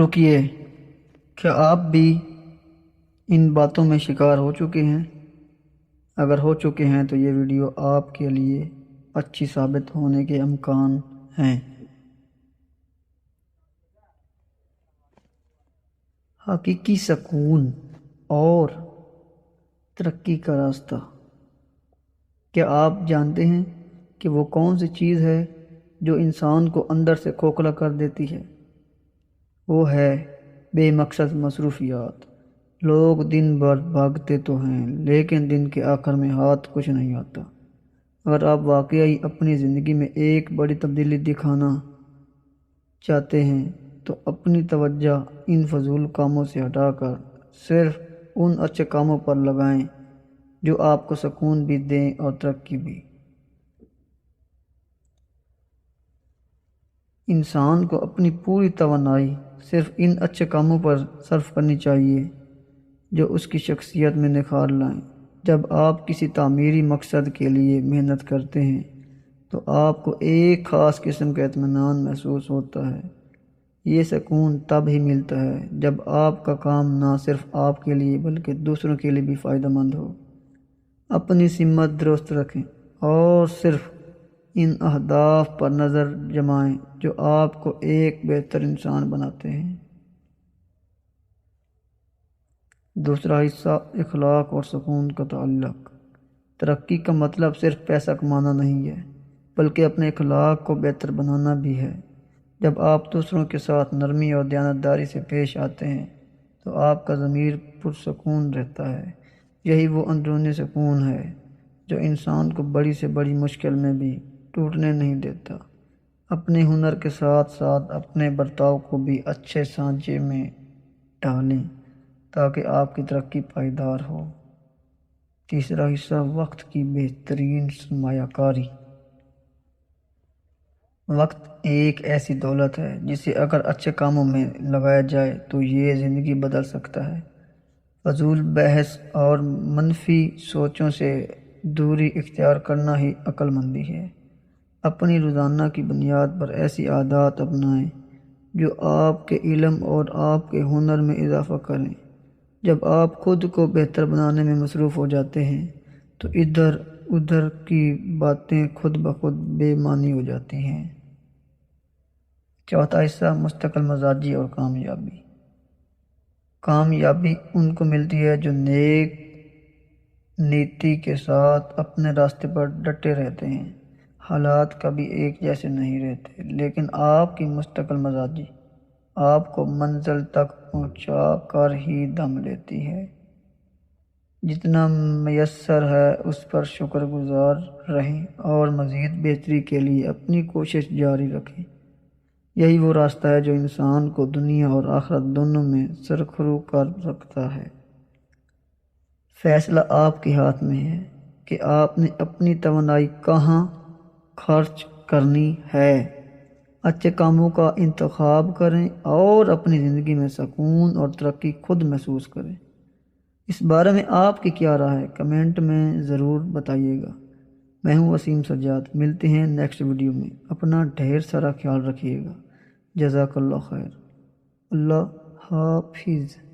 رکیے، کیا آپ بھی ان باتوں میں شکار ہو چکے ہیں؟ اگر ہو چکے ہیں تو یہ ویڈیو آپ کے لیے اچھی ثابت ہونے کے امکان ہیں۔ حقیقی سکون اور ترقی کا راستہ۔ کیا آپ جانتے ہیں کہ وہ کون سی چیز ہے جو انسان کو اندر سے کھوکھلا کر دیتی ہے؟ وہ ہے بے مقصد مصروفیات۔ لوگ دن بھر بھاگتے تو ہیں لیکن دن کے آخر میں ہاتھ کچھ نہیں آتا۔ اگر آپ واقعی اپنی زندگی میں ایک بڑی تبدیلی دکھانا چاہتے ہیں تو اپنی توجہ ان فضول کاموں سے ہٹا کر صرف ان اچھے کاموں پر لگائیں جو آپ کو سکون بھی دیں اور ترقی بھی۔ انسان کو اپنی پوری توانائی صرف ان اچھے کاموں پر صرف کرنی چاہیے جو اس کی شخصیت میں نکھار لائیں۔ جب آپ کسی تعمیری مقصد کے لیے محنت کرتے ہیں تو آپ کو ایک خاص قسم کا اطمینان محسوس ہوتا ہے۔ یہ سکون تب ہی ملتا ہے جب آپ کا کام نہ صرف آپ کے لیے بلکہ دوسروں کے لیے بھی فائدہ مند ہو۔ اپنی سمت درست رکھیں اور صرف ان اہداف پر نظر جمائیں جو آپ کو ایک بہتر انسان بناتے ہیں۔ دوسرا حصہ، اخلاق اور سکون کا تعلق۔ ترقی کا مطلب صرف پیسہ کمانا نہیں ہے بلکہ اپنے اخلاق کو بہتر بنانا بھی ہے۔ جب آپ دوسروں کے ساتھ نرمی اور دیانتداری سے پیش آتے ہیں تو آپ کا ضمیر پرسکون رہتا ہے۔ یہی وہ اندرونی سکون ہے جو انسان کو بڑی سے بڑی مشکل میں بھی ٹوٹنے نہیں دیتا۔ اپنے ہنر کے ساتھ ساتھ اپنے برتاؤ کو بھی اچھے سانچے میں ڈھالیں تاکہ آپ کی ترقی پائیدار ہو۔ تیسرا حصہ، وقت کی بہترین سرمایہ کاری۔ وقت ایک ایسی دولت ہے جسے اگر اچھے کاموں میں لگایا جائے تو یہ زندگی بدل سکتا ہے۔ فضول بحث اور منفی سوچوں سے دوری اختیار کرنا ہی عقل مندی ہے۔ اپنی روزانہ کی بنیاد پر ایسی عادات اپنائیں جو آپ کے علم اور آپ کے ہنر میں اضافہ کریں۔ جب آپ خود کو بہتر بنانے میں مصروف ہو جاتے ہیں تو ادھر ادھر کی باتیں خود بخود بے معنی ہو جاتی ہیں۔ چوتھا حصہ، مستقل مزاجی اور کامیابی۔ کامیابی ان کو ملتی ہے جو نیک نیتی کے ساتھ اپنے راستے پر ڈٹے رہتے ہیں۔ حالات کبھی ایک جیسے نہیں رہتے لیکن آپ کی مستقل مزاجی آپ کو منزل تک پہنچا کر ہی دم لیتی ہے۔ جتنا میسر ہے اس پر شکر گزار رہیں اور مزید بہتری کے لیے اپنی کوشش جاری رکھیں۔ یہی وہ راستہ ہے جو انسان کو دنیا اور آخرت دونوں میں سرخرو کر رکھتا ہے۔ فیصلہ آپ کے ہاتھ میں ہے کہ آپ نے اپنی توانائی کہاں خرچ کرنی ہے۔ اچھے کاموں کا انتخاب کریں اور اپنی زندگی میں سکون اور ترقی خود محسوس کریں۔ اس بارے میں آپ کی کیا رائے ہے؟ کمنٹ میں ضرور بتائیے گا۔ میں ہوں وسیم سجاد، ملتے ہیں نیکسٹ ویڈیو میں۔ اپنا ڈھیر سارا خیال رکھیے گا۔ جزاک اللہ خیر۔ اللہ حافظ۔